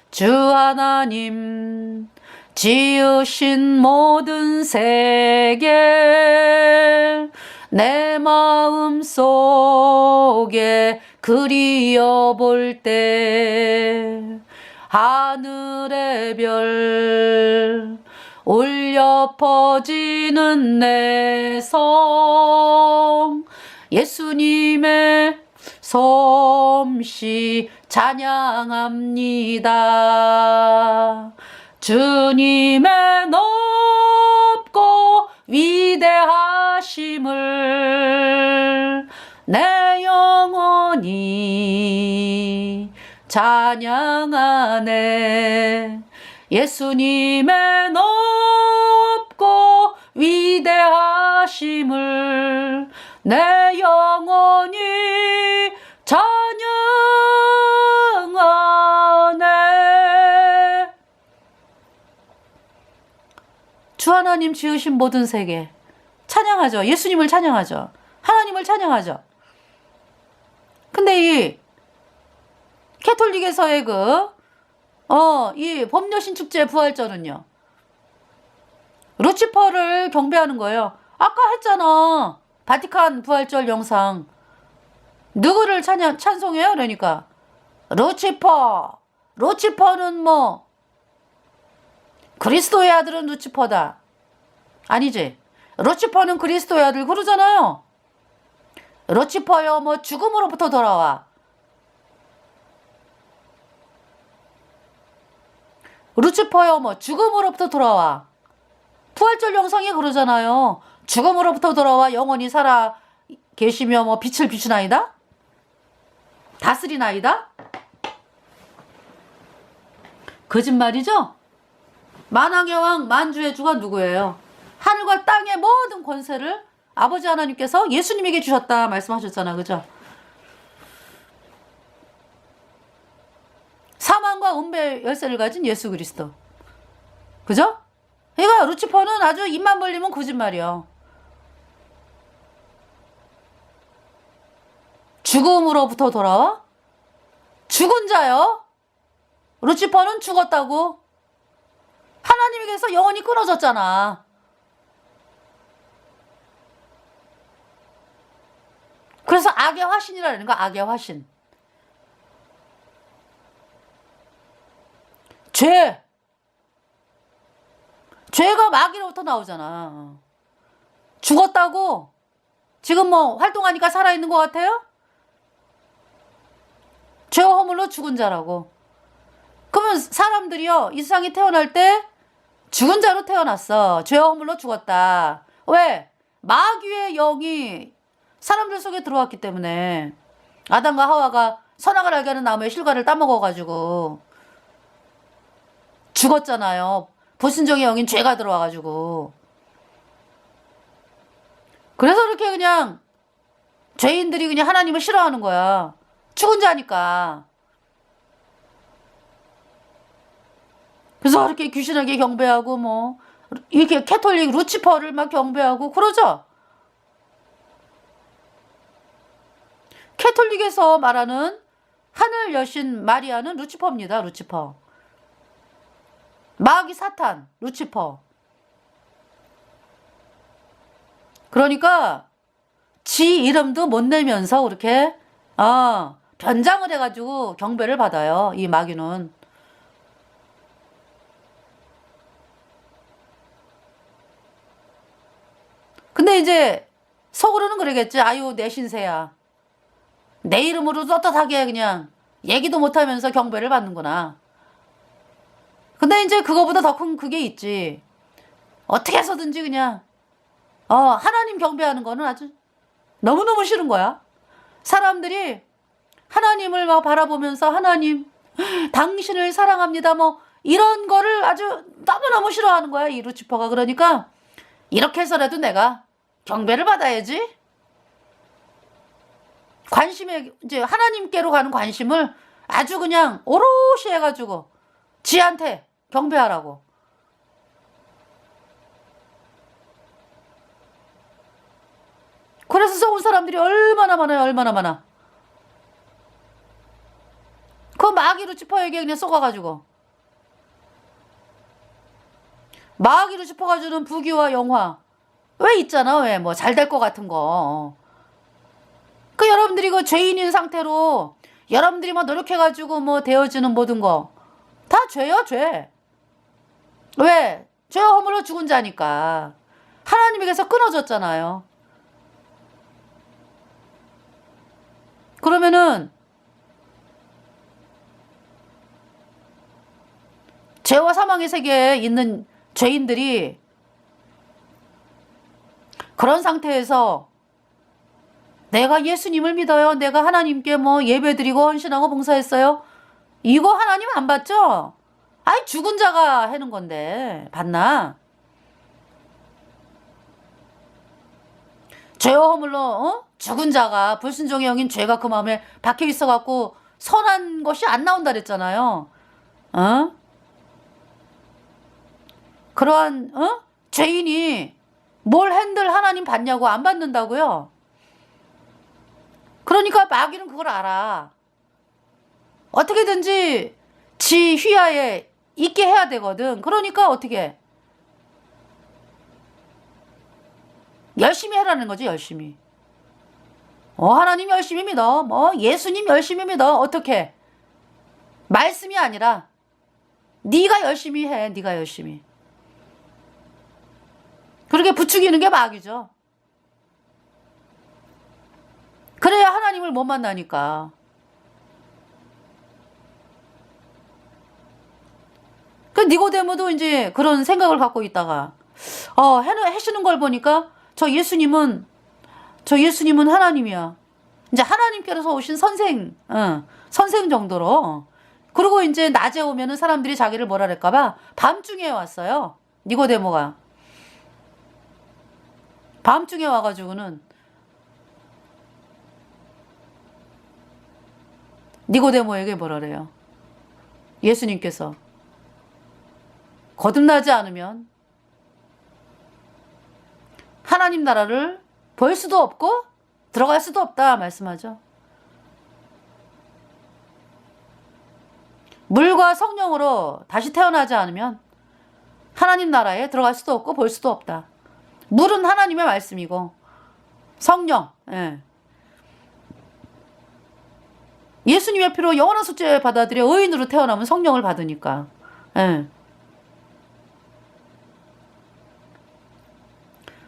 주 하나님 지으신 모든 세계 내 마음 속에 그리어 볼 때 하늘의 별 울려 퍼지는 내 성 예수님의 솜씨 찬양합니다. 주님의 높고 위대하심을 내 영혼이 찬양하네. 예수님의 높고 위대하심을 내 영혼이 찬양하네. 주 하나님 지으신 모든 세계 찬양하죠. 예수님을 찬양하죠. 하나님을 찬양하죠. 근데 이 캐톨릭에서의 이 봄여신 축제 부활절은요, 루치퍼를 경배하는 거예요. 아까 했잖아. 바티칸 부활절 영상. 누구를 찬송해요? 그러니까 루치퍼. 루치퍼는 뭐 그리스도의 아들은 루치퍼다. 아니지. 루치퍼는 그리스도의 아들 그러잖아요. 루치퍼여 뭐 죽음으로부터 돌아와. 루치퍼여 뭐 죽음으로부터 돌아와. 부활절 영상이 그러잖아요. 죽음으로부터 돌아와 영원히 살아 계시며 뭐 빛을 비추나이다. 다스리나이다. 거짓말이죠. 만왕의 왕 만주의 주가 누구예요? 하늘과 땅의 모든 권세를 아버지 하나님께서 예수님에게 주셨다 말씀하셨잖아. 그죠? 사망과 은배 열쇠를 가진 예수 그리스도. 그죠? 그러니까 루치퍼는 아주 입만 벌리면 거짓말이요. 죽음으로부터 돌아와? 죽은 자요? 루치퍼는 죽었다고? 하나님에게서 영원히 끊어졌잖아. 그래서 악의 화신이라는 거야. 악의 화신. 죄가 마귀로부터 나오잖아. 죽었다고? 지금 뭐 활동하니까 살아있는 것 같아요? 죄와 허물로 죽은 자라고. 그러면 사람들이요, 이 세상에 태어날 때 죽은 자로 태어났어. 죄와 허물로 죽었다. 왜? 마귀의 영이 사람들 속에 들어왔기 때문에. 아담과 하와가 선악을 알게 하는 나무의 실과를 따먹어가지고 죽었잖아요. 불순종의 영인 죄가 들어와가지고. 그래서 이렇게 그냥 죄인들이 그냥 하나님을 싫어하는 거야. 죽은 자니까. 그래서 이렇게 귀신에게 경배하고 뭐 이렇게 캐톨릭 루치퍼를 막 경배하고 그러죠. 캐톨릭에서 말하는 하늘 여신 마리아는 루치퍼입니다. 루치퍼. 마귀 사탄 루치퍼. 그러니까 지 이름도 못 내면서 그렇게 변장을 해가지고 경배를 받아요. 이 마귀는. 근데 이제 속으로는 그러겠지. 아유 내 신세야. 내 이름으로 떳떳하게 그냥 얘기도 못하면서 경배를 받는구나. 근데 이제 그거보다 더 큰 그게 있지. 어떻게 해서든지 그냥 하나님 경배하는 거는 아주 너무너무 싫은 거야. 사람들이 하나님을 막 바라보면서 하나님 당신을 사랑합니다 뭐 이런 거를 아주 너무너무 싫어하는 거야. 이 루치퍼가. 그러니까 이렇게 해서라도 내가 경배를 받아야지. 관심에 이제 하나님께로 가는 관심을 아주 그냥 오롯이 해가지고 지한테 경배하라고. 그래서 썩은 사람들이 얼마나 많아요. 얼마나 많아. 그 마귀 루치퍼에게 그냥 쏘가가지고 마귀 루치퍼가 주는 부귀와 영화 왜 있잖아. 왜 뭐 잘 될 것 같은 거. 그 여러분들이 그 죄인인 상태로 여러분들이 뭐 노력해가지고 뭐 되어지는 모든 거 다 죄요. 죄. 왜? 죄와 허물로 죽은 자니까. 하나님에게서 끊어졌잖아요. 그러면은 죄와 사망의 세계에 있는 죄인들이 그런 상태에서 내가 예수님을 믿어요. 내가 하나님께 뭐 예배드리고 헌신하고 봉사했어요. 이거 하나님 안 받죠? 아이 죽은 자가 하는 건데 받나? 죄와 허물로 죽은 자가 불순종의 영인 죄가 그 마음에 박혀 있어갖고 선한 것이 안 나온다 그랬잖아요. 그러한 죄인이 뭘 핸들 하나님 받냐고 안 받는다고요. 그러니까 마귀는 그걸 알아. 어떻게든지 지 휘하에 있게 해야 되거든. 그러니까 어떻게 열심히 해라는 거지. 열심히. 하나님 열심히 믿어. 뭐 예수님 열심히 믿어. 어떻게? 말씀이 아니라 네가 열심히 해. 네가 열심히. 그렇게 부추기는 게 마귀죠. 그래야 하나님을 못 만나니까. 그 니고데모도 이제 그런 생각을 갖고 있다가 해시는 걸 보니까 저 예수님은 하나님이야. 이제 하나님께서 오신 선생 정도로. 그리고 이제 낮에 오면은 사람들이 자기를 뭐라 그럴까봐 밤중에 왔어요. 니고데모가. 밤중에 와가지고는 니고데모에게 뭐라 그래요. 예수님께서 거듭나지 않으면 하나님 나라를 볼 수도 없고 들어갈 수도 없다 말씀하죠. 물과 성령으로 다시 태어나지 않으면 하나님 나라에 들어갈 수도 없고 볼 수도 없다. 물은 하나님의 말씀이고 성령, 예수님의 피로 영원한 속죄 받아들여 의인으로 태어나면 성령을 받으니까.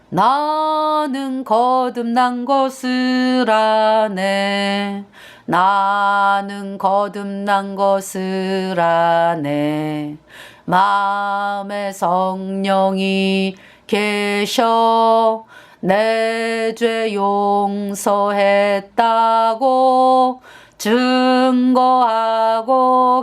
나는 거듭난 것을 아네. 나는 거듭난 것을 아네. 마음에 성령이 계셔 내 죄 용서했다고 증거하고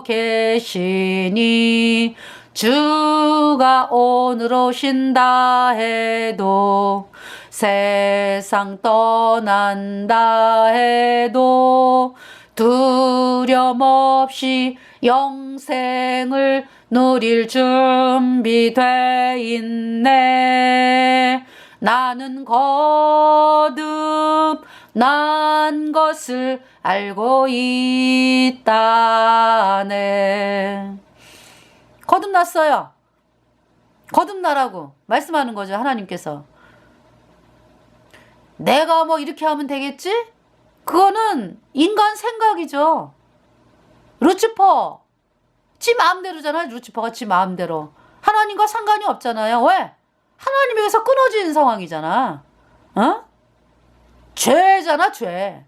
계시니 주가 오늘 오신다 해도 세상 떠난다 해도 두려움 없이 영생을 누릴 준비돼 있네. 나는 거듭난 것을 알고 있다네. 거듭났어요. 거듭나라고 말씀하는 거죠, 하나님께서. 내가 뭐 이렇게 하면 되겠지? 그거는 인간 생각이죠. 루치퍼 지 마음대로잖아요. 루치퍼가 지 마음대로. 하나님과 상관이 없잖아요. 왜? 하나님에게서 끊어진 상황이잖아. 죄잖아, 죄.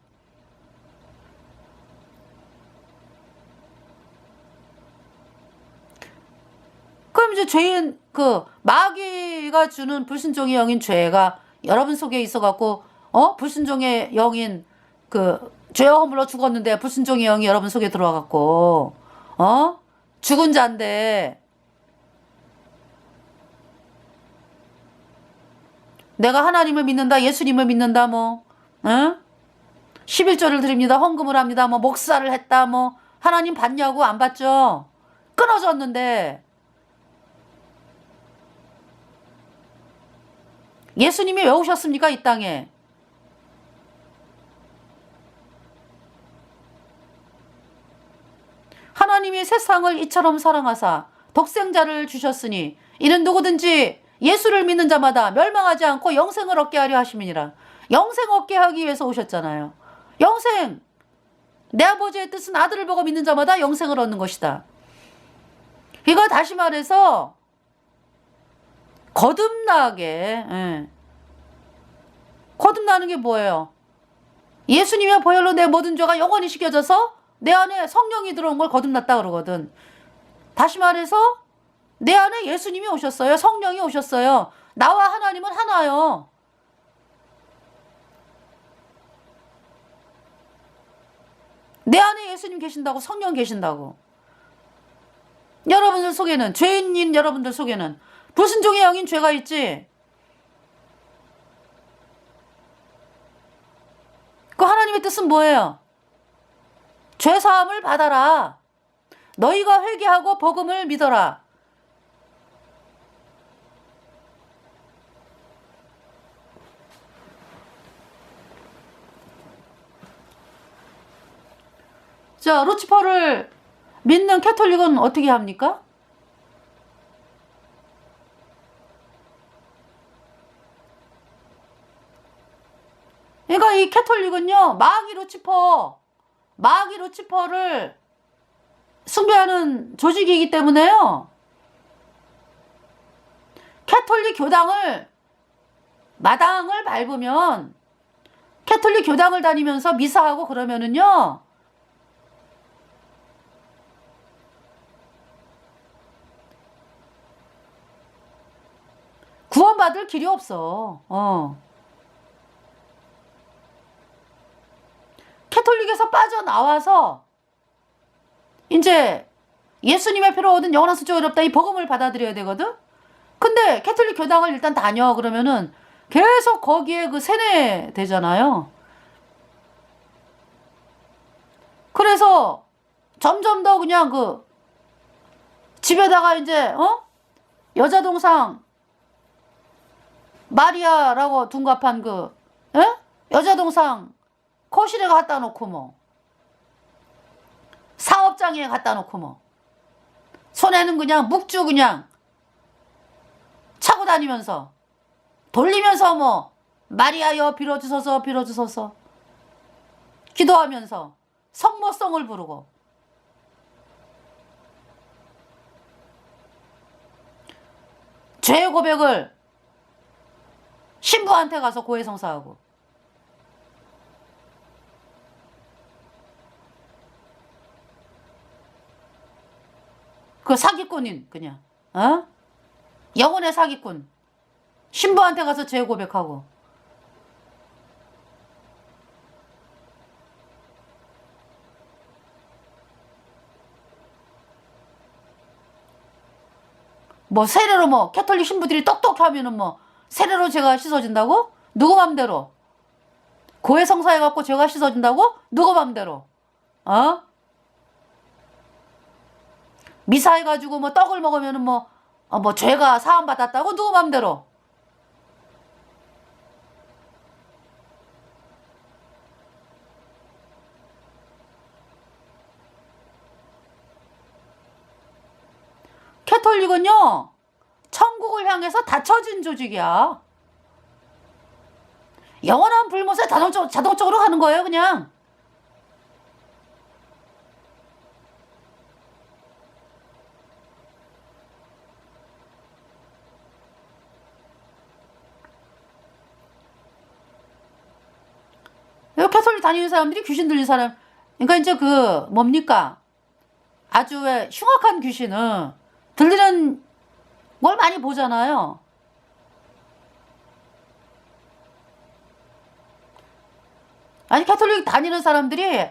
그럼 이제 죄인, 마귀가 주는 불순종의 영인 죄가 여러분 속에 있어갖고, 불순종의 영인, 죄 허물로 죽었는데 불순종의 영이 여러분 속에 들어와갖고, 죽은 자인데, 내가 하나님을 믿는다, 예수님을 믿는다, 11조를 드립니다, 헌금을 합니다, 목사를 했다, 하나님 받냐고 안 받죠? 끊어졌는데, 예수님이 왜 오셨습니까? 이 땅에. 하나님이 세상을 이처럼 사랑하사 독생자를 주셨으니 이는 누구든지 예수를 믿는 자마다 멸망하지 않고 영생을 얻게 하려 하심이니라. 영생 얻게 하기 위해서 오셨잖아요. 영생! 내 아버지의 뜻은 아들을 보고 믿는 자마다 영생을 얻는 것이다. 이거 다시 말해서 거듭나게, 거듭나는 게 뭐예요? 예수님의 보혈로 내 모든 죄가 영원히 씻겨져서 내 안에 성령이 들어온 걸 거듭났다 그러거든. 다시 말해서 내 안에 예수님이 오셨어요. 성령이 오셨어요. 나와 하나님은 하나요. 내 안에 예수님 계신다고, 성령 계신다고. 여러분들 속에는, 죄인인 여러분들 속에는 불순종의 영인 죄가 있지. 그 하나님의 뜻은 뭐예요? 죄사함을 받아라. 너희가 회개하고 복음을 믿어라. 자, 루치퍼를 믿는 캐톨릭은 어떻게 합니까? 그러니까 이 캐톨릭은요, 마귀 루치퍼를 숭배하는 조직이기 때문에요. 캐톨릭 교당을, 마당을 밟으면, 캐톨릭 교당을 다니면서 미사하고 그러면은요, 구원받을 길이 없어. 캐톨릭에서 빠져나와서 이제 예수님의 피로 얻은 영원한 속죄가 없다, 이 복음을 받아들여야 되거든. 근데 캐톨릭 교당을 일단 다녀 그러면은 계속 거기에 세뇌되잖아요. 그래서 점점 더 그냥 집에다가 이제 여자 동상 마리아라고 둔갑한 그 에? 여자 동상 거실에 갖다 놓고 뭐 사업장에 갖다 놓고 뭐 손에는 그냥 묵주 그냥 차고 다니면서 돌리면서 뭐 마리아여 빌어주소서 빌어주소서 기도하면서 성모성을 부르고 죄 고백을 신부한테 가서 고해성사하고 그 사기꾼인 그냥 어? 영혼의 사기꾼 신부한테 가서 죄 고백하고 뭐 세례로 뭐 캐톨릭 신부들이 똑똑하면은 뭐 세례로 죄가 씻어진다고? 누구 맘대로? 고해성사해갖고 죄가 씻어진다고? 누구 맘대로? 어? 미사해가지고 뭐 떡을 먹으면은 뭐 죄가 사함받았다고? 누구 맘대로? 캐톨릭은요, 천국을 향해서 닫혀진 조직이야. 영원한 불못에 자동적으로 가는 거예요, 그냥. 여기 캐톨릭 다니는 사람들이 귀신 들린 사람, 그러니까 이제 그, 뭡니까? 아주 왜 흉악한 귀신은 들리는 걸 많이 보잖아요. 아니 캐톨릭 다니는 사람들이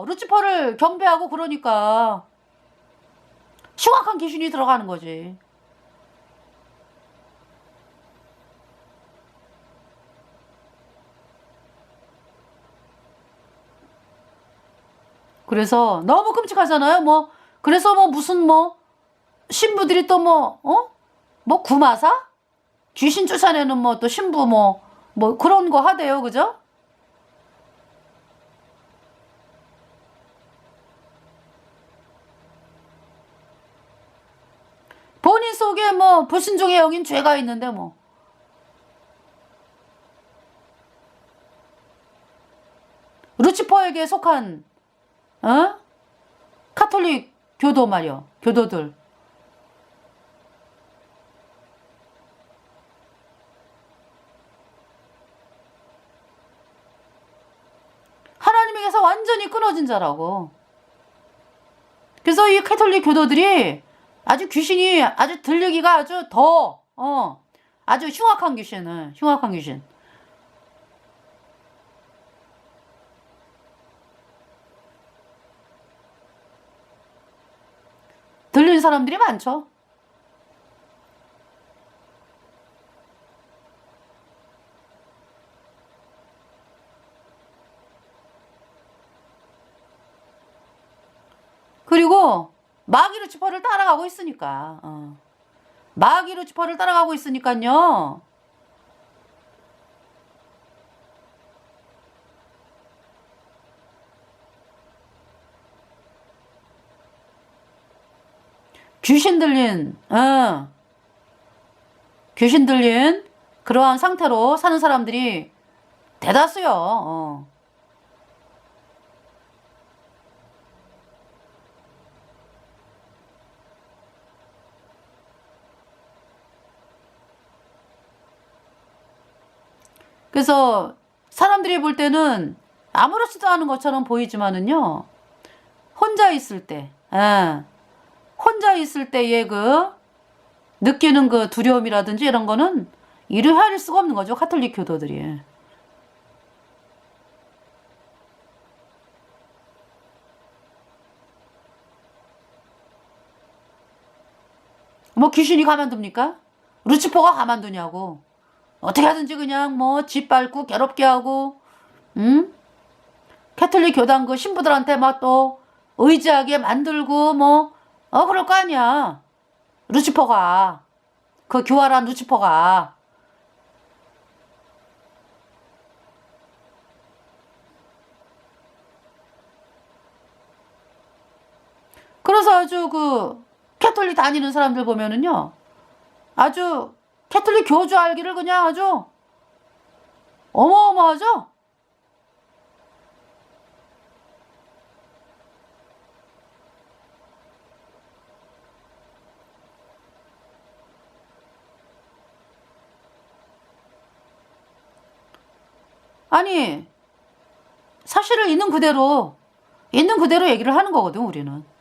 루치퍼를 경배하고 그러니까 흉악한 귀신이 들어가는 거지. 그래서 너무 끔찍하잖아요. 뭐 그래서 뭐 무슨 뭐 신부들이 또 뭐 구마사? 귀신 쫓아내는 뭐 또 신부 뭐 그런 거 하대요. 그죠? 본인 속에 뭐 불신종의 영인 죄가 있는데 뭐 루치퍼에게 속한 카톨릭 교도 말이요. 교도들. 하나님에게서 완전히 끊어진 자라고. 그래서 이 카톨릭 교도들이 아주 귀신이 아주 들리기가 아주 아주 흉악한 귀신은 흉악한 귀신. 들리는 사람들이 많죠. 그리고 마귀 루치퍼를 따라가고 있으니까 마귀 루치퍼를 따라가고 있으니까요. 귀신 들린 그러한 상태로 사는 사람들이 대다수요. 그래서 사람들이 볼 때는 아무렇지도 않은 것처럼 보이지만은요, 혼자 있을 때, 혼자 있을 때의 그 느끼는 그 두려움이라든지 이런 거는 이루 헤아릴 수가 없는 거죠, 카톨릭 교도들이. 뭐 귀신이 가만둡니까? 루치퍼가 가만두냐고. 어떻게 하든지 그냥 뭐 짓밟고 괴롭게 하고, 캐톨릭 교단 그 신부들한테 막 또 의지하게 만들고 그럴 거 아니야. 루치퍼가, 그 교활한 루치퍼가 그래서 아주 그 캐톨릭 다니는 사람들 보면은요, 아주 캐톨릭 교주 알기를 그냥 아주 어마어마하죠? 아니, 사실을 있는 그대로 얘기를 하는 거거든, 우리는.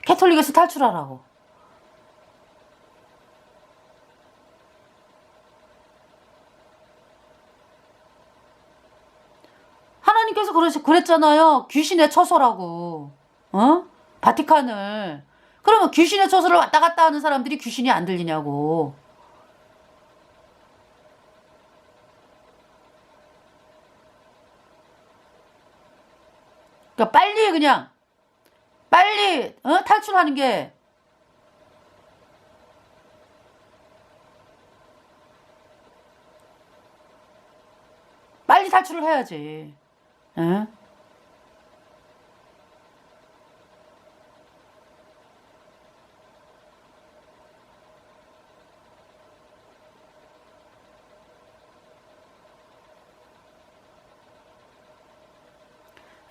캐톨릭에서 탈출하라고. 하나님께서 그랬잖아요. 귀신의 처소라고. 어? 바티칸을. 그러면 귀신의 처소를 왔다 갔다 하는 사람들이 귀신이 안 들리냐고. 그러니까 빨리 탈출하는 게 빨리 탈출을 해야지. 응?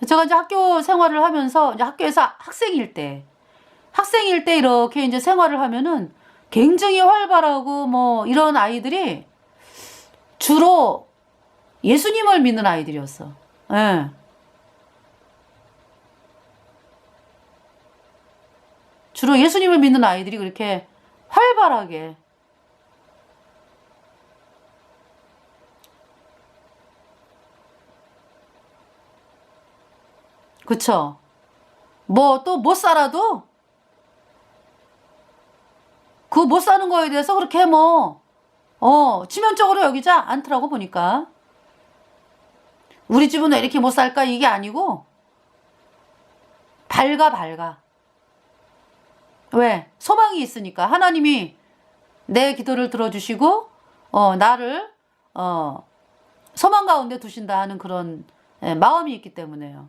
제가 이제 학교 생활을 하면서 이제 학교에서 학생일 때 이렇게 이제 생활을 하면은 굉장히 활발하고 뭐 이런 아이들이 주로 예수님을 믿는 아이들이었어. 예. 주로 예수님을 믿는 아이들이 그렇게 활발하게. 그쵸? 뭐 또 못 살아도 그 못 사는 거에 대해서 그렇게 뭐 치명적으로 여기지 않더라고 보니까. 우리 집은 왜 이렇게 못 살까 이게 아니고 밝아. 왜? 소망이 있으니까. 하나님이 내 기도를 들어주시고 나를 소망 가운데 두신다 하는 그런 마음이 있기 때문에요.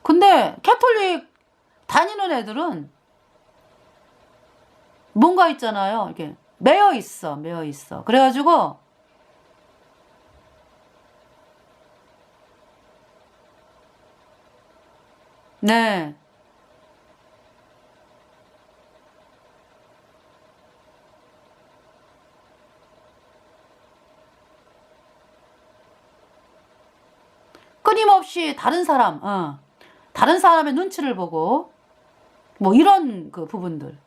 근데 캐톨릭 다니는 애들은 뭔가 있잖아요. 이렇게 매여 있어. 그래가지고 네. 끊임없이 다른 사람의 눈치를 보고 뭐 이런 그 부분들.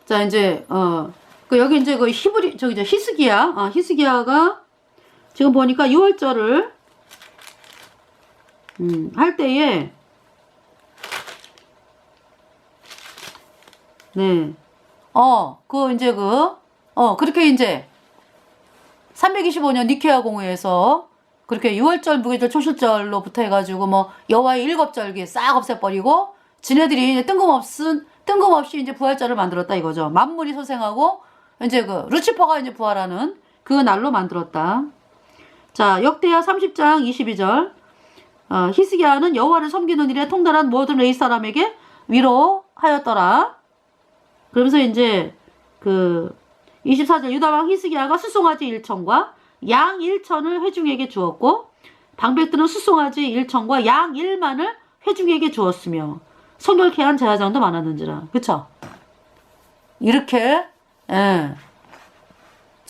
자, 이제, 여기 이제 그 히스기야가 지금 보니까 6월절을, 할 때에, 네. 그렇게 이제, 325년 니케아 공회에서, 그렇게 6월절, 무교절, 초실절로부터 해가지고, 뭐, 여호와의 7절기 싹 없애버리고, 지네들이 뜬금없이 이제 부활절을 만들었다 이거죠. 만물이 소생하고 이제 루치퍼가 이제 부활하는 그 날로 만들었다. 자, 역대하 30장 22절. 히스기야는 여호와를 섬기는 일에 통달한 모든 레위 사람에게 위로하였더라. 그러면서 이제 24절 유다왕 히스기야가 수송아지 1천과 양 1천을 회중에게 주었고 방백들은 수송아지 1천과 양 1만을 회중에게 주었으며 성결케 한 제사장도 많았는지라. 그쵸? 이렇게, 예.